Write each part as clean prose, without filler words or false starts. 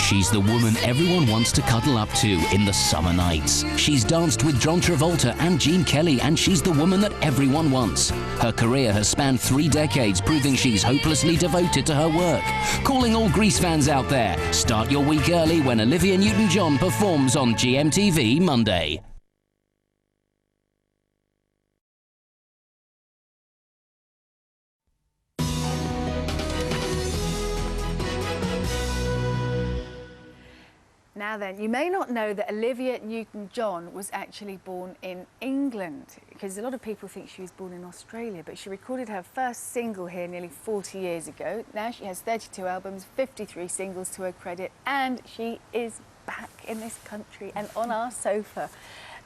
She's the woman everyone wants to cuddle up to in the summer nights. She's danced with John Travolta and Gene Kelly, and she's the woman that everyone wants. Her career has spanned 3 decades, proving she's hopelessly devoted to her work. Calling all Grease fans out there, start your week early when Olivia Newton-John performs on GMTV Monday. Now then, you may not know that Olivia Newton-John was actually born in England, because a lot of people think she was born in Australia, but she recorded her first single here nearly 40 years ago. Now she has 32 albums, 53 singles to her credit, and she is back in this country and on our sofa.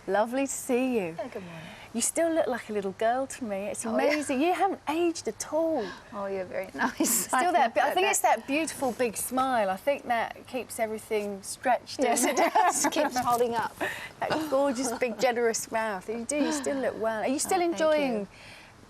Lovely to see you. Yeah, good morning. You still look like a little girl to me. It's amazing. Yeah. You haven't aged at all. Oh, you're very nice. Still that, I think it's that beautiful big smile. I think that keeps everything stretched. Yes, it does. Keeps holding up. That gorgeous, big, generous mouth. You do. You still look well. Are you still enjoying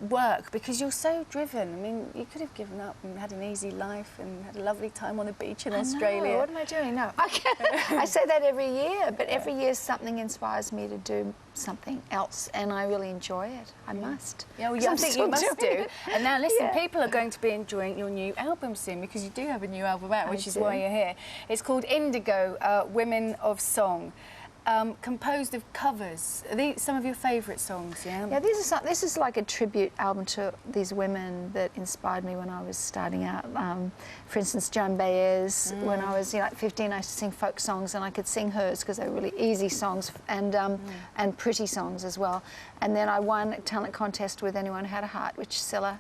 work? Because you're so driven. I mean, you could have given up and had an easy life and had a lovely time on the beach in Australia. No, what am I doing? No, I say that every year, but every year something inspires me to do something else, and I really enjoy it. I must. Yeah, well, I think you must do. And now, listen, people are going to be enjoying your new album soon, because you do have a new album out, which is why you're here. It's called Indigo, Women of Song. Composed of covers. Are these some of your favourite songs? Yeah. Yeah, this is like a tribute album to these women that inspired me when I was starting out. For instance, Joan Baez. When I was like 15, I used to sing folk songs, and I could sing hers because they were really easy songs and pretty songs as well. And then I won a talent contest with Anyone Who Had a Heart, which Cilla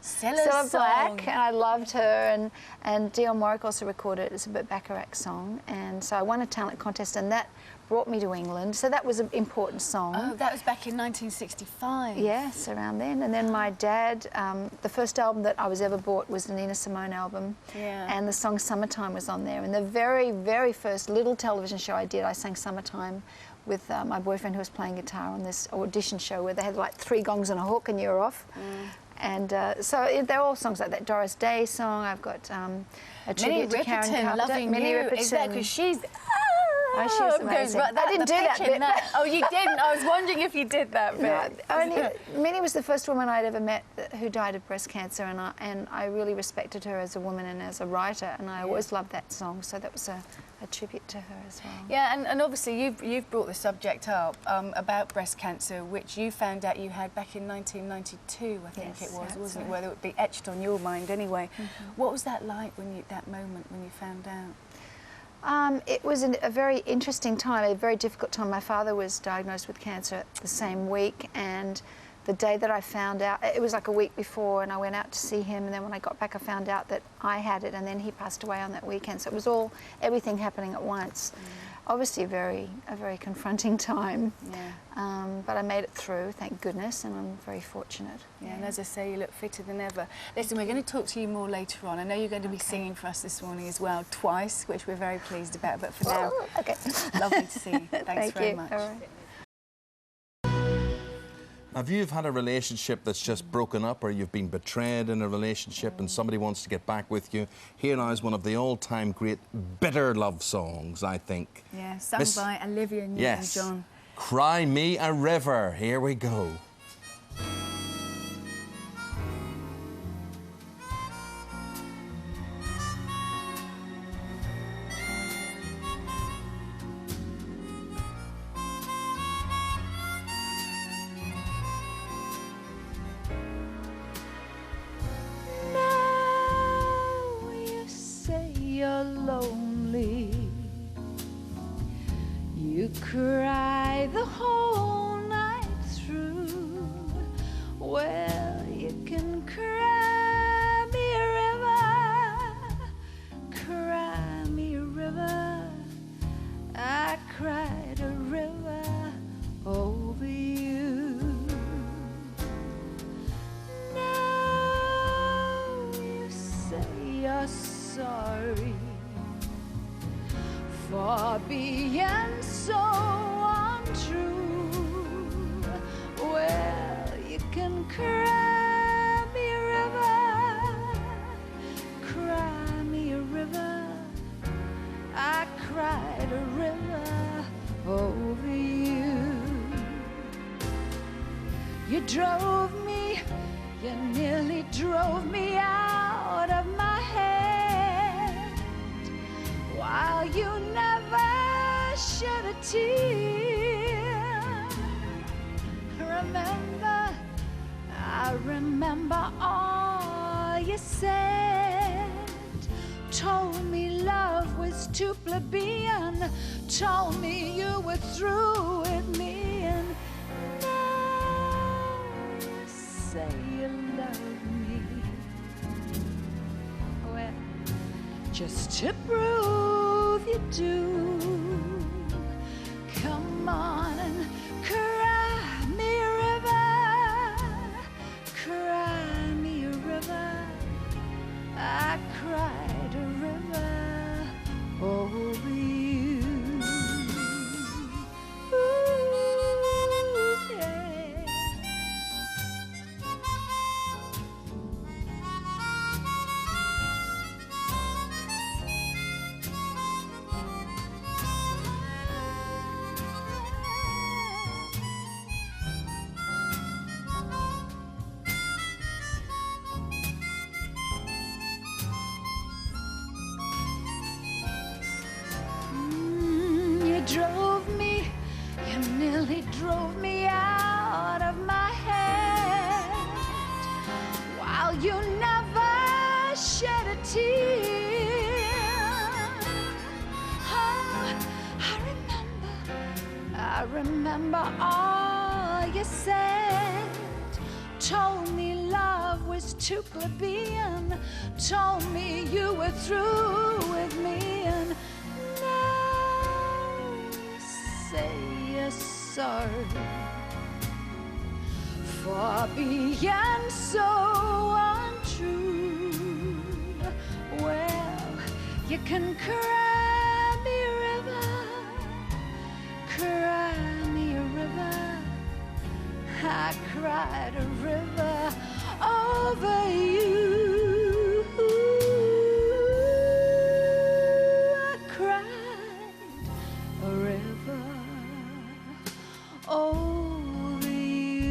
Black, and I loved her. And Dionne Warwick also recorded it. It's a bit Bacharach song, and so I won a talent contest, and that brought me to England, so that was an important song. Oh, that was back in 1965. Yes, around then. And then my dad, the first album that I was ever bought was the Nina Simone album, and the song Summertime was on there. And the very, very first little television show I did, I sang Summertime with my boyfriend who was playing guitar on this audition show where they had like 3 gongs and a hook and you're off. And so they're all songs like that. Doris Day song, I've got a tribute to Karen Carpenter. Minnie Riperton. Exactly, she's... Oh, she's amazing. I didn't do that bit. Oh, you didn't? I was wondering if you did that bit. No, Minnie was the first woman I'd ever met who died of breast cancer, and I really respected her as a woman and as a writer, and I always loved that song, so that was a tribute to her as well. Yeah, and obviously you've brought the subject up about breast cancer, which you found out you had back in 1992, I think it was, wasn't it? Where it would be etched on your mind anyway. What was that like that moment when you found out? It was a very interesting time, a very difficult time. My father was diagnosed with cancer the same week, and the day that I found out, it was like a week before, and I went out to see him, and then when I got back I found out that I had it, and then he passed away on that weekend. So it was everything happening at once. Obviously a very confronting time, but I made it through, thank goodness, and I'm very fortunate. Yeah, and as I say, you look fitter than ever. Listen, we're going to talk to you more later on. I know you're going to be singing for us this morning as well, twice, which we're very pleased about, but for now, lovely to see you. Thanks very much. All right. Have you had a relationship that's just broken up, or you've been betrayed in a relationship and somebody wants to get back with you? Here now is one of the all-time great bitter love songs, I think. Yeah, sung by Olivia Newton-John. Cry Me a River. Here we go. Lonely, you cry the whole night through. Well, you can cry me a river, cry me a river. I cried a river over you. Now you say you're sorry for being so untrue. Well, you can cry me a river, cry me a river. I cry cried a river over you. You drove me, you nearly drove me out of my head, while you never shed a tear. Remember, I remember all you said. Told me love was too plebeian, told me you were through with me, and now you say you love me. Well, just to prove you do, come on and cry me a river, cry me a river. I cried a river over you. Ooh, yeah. You drove me, you nearly drove me out of my head, while you never shed a tear. Oh, I remember all you said. Told me love was too plebeian, told me you were through with me, and say you're sorry for being so untrue. Well, you can cry me a river, cry me a river. I cried a river over you. I cried a river over you.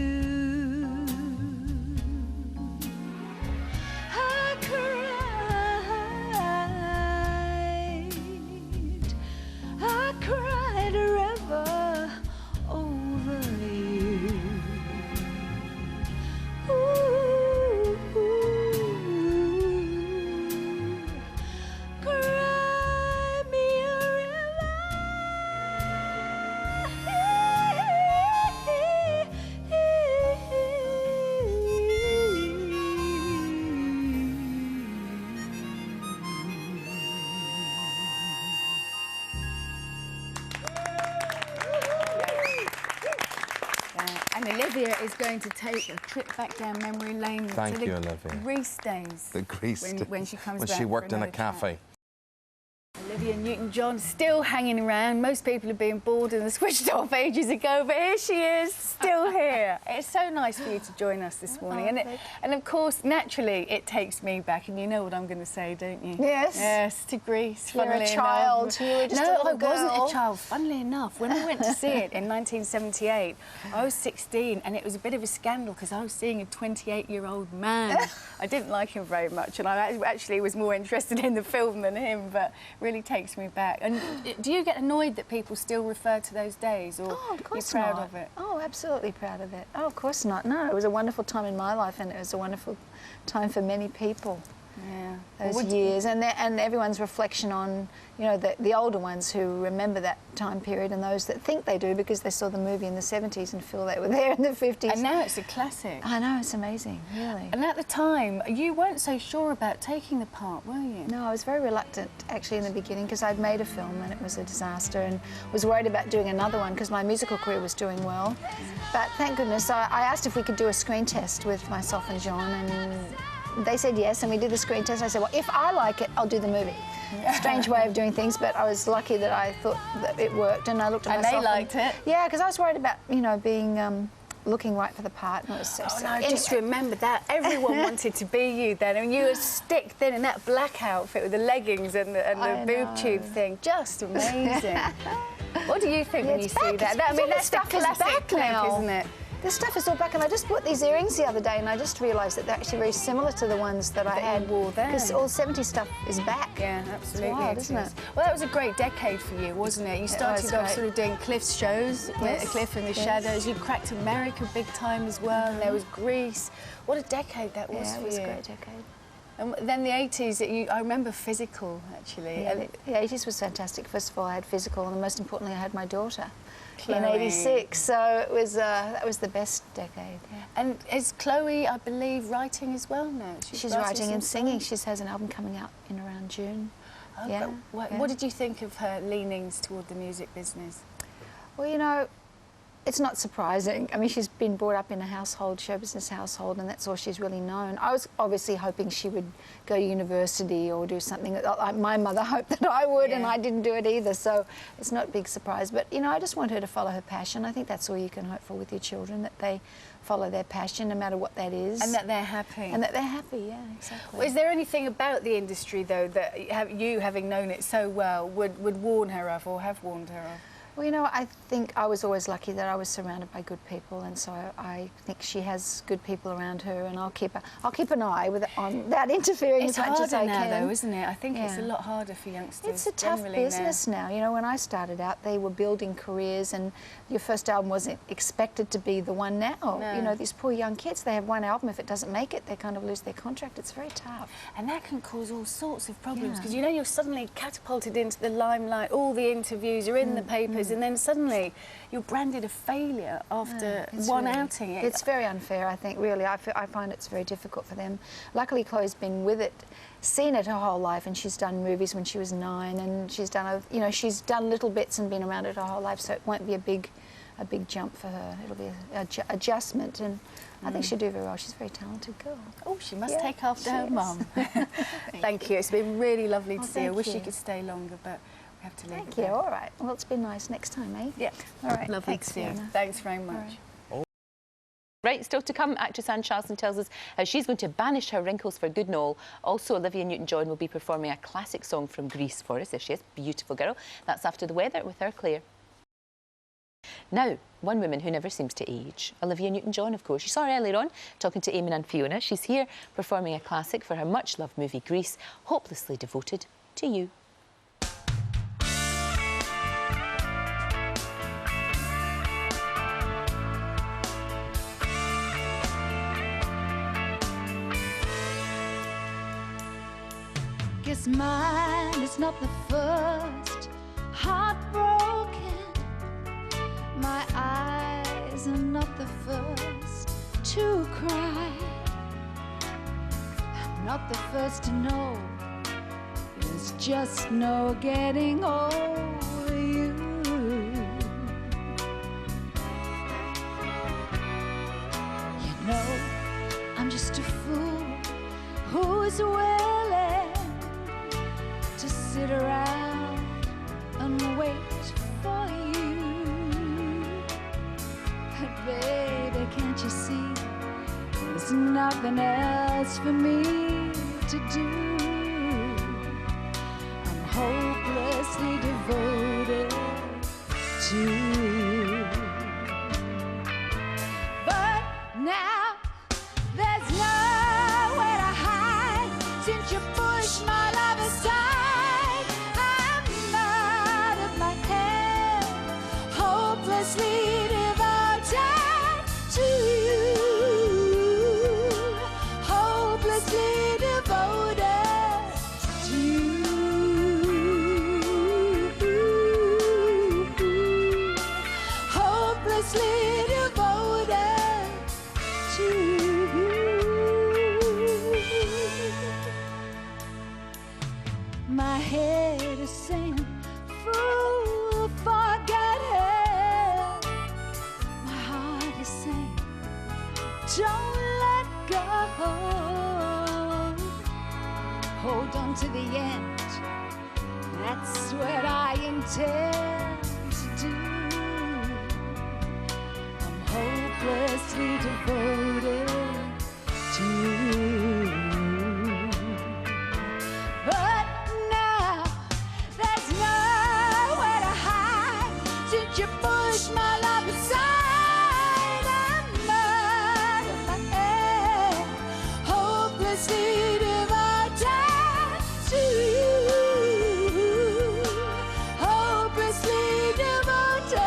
I cried a river over you. Ooh, cry me a river. And Olivia is going to take a trip back down memory lane Thank to you, the Olivia. Grease days. The Grease days. when she comes when back she for worked in a another chat. cafe. Olivia Newton-John still hanging around. Most people have been bored and switched off ages ago, but here she is, still here. It's so nice for you to join us this morning. And of course, naturally, it takes me back, and you know what I'm going to say, don't you? Yes. Yes, to Greece. You're funnily a child. enough. You were just a no, little I wasn't girl. a child. Funnily enough, when I went to see it in 1978, I was 16, and it was a bit of a scandal because I was seeing a 28-year-old man. I didn't like him very much, and I actually was more interested in the film than him, but it really takes me back. And do you get annoyed that people still refer to those days, or Oh, of course you're proud not. of it? Oh, absolutely proud of it. Oh, of course not. No, it was a wonderful time in my life, and it was a wonderful time for many people. Yeah. Those years, and everyone's reflection on, you know, the older ones who remember that time period, and those that think they do because they saw the movie in the 70s and feel they were there in the 50s. And now it's a classic. I know, it's amazing, really. And at the time, you weren't so sure about taking the part, were you? No, I was very reluctant actually in the beginning because I'd made a film and it was a disaster, and was worried about doing another one because my musical career was doing well. But thank goodness, I asked if we could do a screen test with myself and John, and they said yes, and we did the screen test. I said, well, if I like it, I'll do the movie. Strange way of doing things, but I was lucky that I thought that it worked, and I looked at myself. And they liked it. Yeah, because I was worried about, you know, being looking right for the part, and it was so Oh, silly. no, I just remember that. Everyone wanted to be you then. I mean, you were stick thin in that black outfit with the leggings and the boob tube thing. Just amazing. What do you think when you see that? I mean, that's the classic clip, isn't it? This stuff is all back, and I just bought these earrings the other day, and I just realised that they're actually very similar to the ones that I had. wore then. Because all 70s stuff is back. Yeah, absolutely. It's wild, isn't it? Well, that was a great decade for you, wasn't it? You started off sort of doing Cliff's shows, Cliff and the Shadows. You cracked America big time as well, and there was Greece. What a decade that was for you. It was a great decade. And then the 80s, I remember Physical, actually. Yeah, the 80s was fantastic. First of all, I had Physical, and most importantly, I had my daughter. Chloe. In '86, so it was that was the best decade. Yeah. And is Chloe, I believe, writing as well now? She's writing and singing. She has an album coming out in around June. Oh, yeah. What did you think of her leanings toward the music business? Well, you know, it's not surprising. I mean, she's been brought up in a household, show business household, and that's all she's really known. I was obviously hoping she would go to university or do something like my mother hoped that I would, and I didn't do it either, so it's not a big surprise. But, you know, I just want her to follow her passion. I think that's all you can hope for with your children, that they follow their passion, no matter what that is. And that they're happy. And that they're happy, yeah, exactly. Well, is there anything about the industry, though, that you, having known it so well, would warn her of or have warned her of? Well, you know, I think I was always lucky that I was surrounded by good people, and so I think she has good people around her, and I'll keep an eye on without interfering as much as I can. It's harder now, though, isn't it? I think it's a lot harder for youngsters. It's a tough business now. You know, when I started out, they were building careers, and your first album wasn't expected to be the one now. No. You know, these poor young kids, they have one album. If it doesn't make it, they kind of lose their contract. It's very tough. And that can cause all sorts of problems, because, you know, you're suddenly catapulted into the limelight, all the interviews, you're in the papers, and then suddenly you're branded a failure after one outing. It's very unfair, I think, really. I find it's very difficult for them. Luckily, Chloe's been with it, seen it her whole life, and she's done movies when she was 9, and she's done, you know, she's done little bits and been around it her whole life, so it won't be a big jump for her. It'll be an adjustment, and I think she'll do very well. She's a very talented girl. Oh, she must take after her mum. Thank you. It's been really lovely to see you. I wish you could stay longer, but we have to leave. Thank you. All right. Well, it's been nice. Next time, eh? Yeah. All right. Lovely to see you. Thanks very much. Right, still to come, actress Anne Charleston tells us how she's going to banish her wrinkles for good and all. Also, Olivia Newton-John will be performing a classic song from Greece for us. There she is, beautiful girl. That's after the weather with her Claire. Now, one woman who never seems to age, Olivia Newton-John, of course. You saw her earlier on talking to Eamon and Fiona. She's here performing a classic for her much-loved movie Grease, hopelessly devoted to you. Guess mine is not the first heartbroken. My eyes are not the first to cry. I'm not the first to know. There's just no getting over you. You know, I'm just a fool who's willing to sit around and wait for you. But baby, can't you see there's nothing else for me to do? I'm hopelessly devoted to you. But now there's nowhere to hide since you pushed my love aside. I'm out of my head, hopelessly devoted to you. Hopelessly devoted to you. Hopelessly devoted to you. My head is saying, fool, forget it. My heart is saying, don't let go. Hold on to the end. That's what I intend to do. I'm hopeless hopelessly devoted to you. But now there's nowhere to hide since you pushed my love aside. I'm mud in my head, hopelessly devoted to you. Hopelessly devoted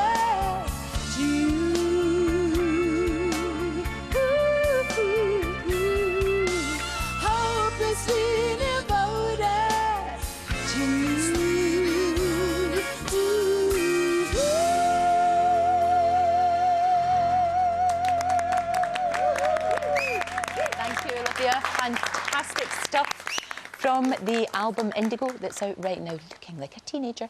to you. Hopelessly devoted to you. Thank you, Olivia. Fantastic stuff from the album Indigo that's out right now, looking like a teenager.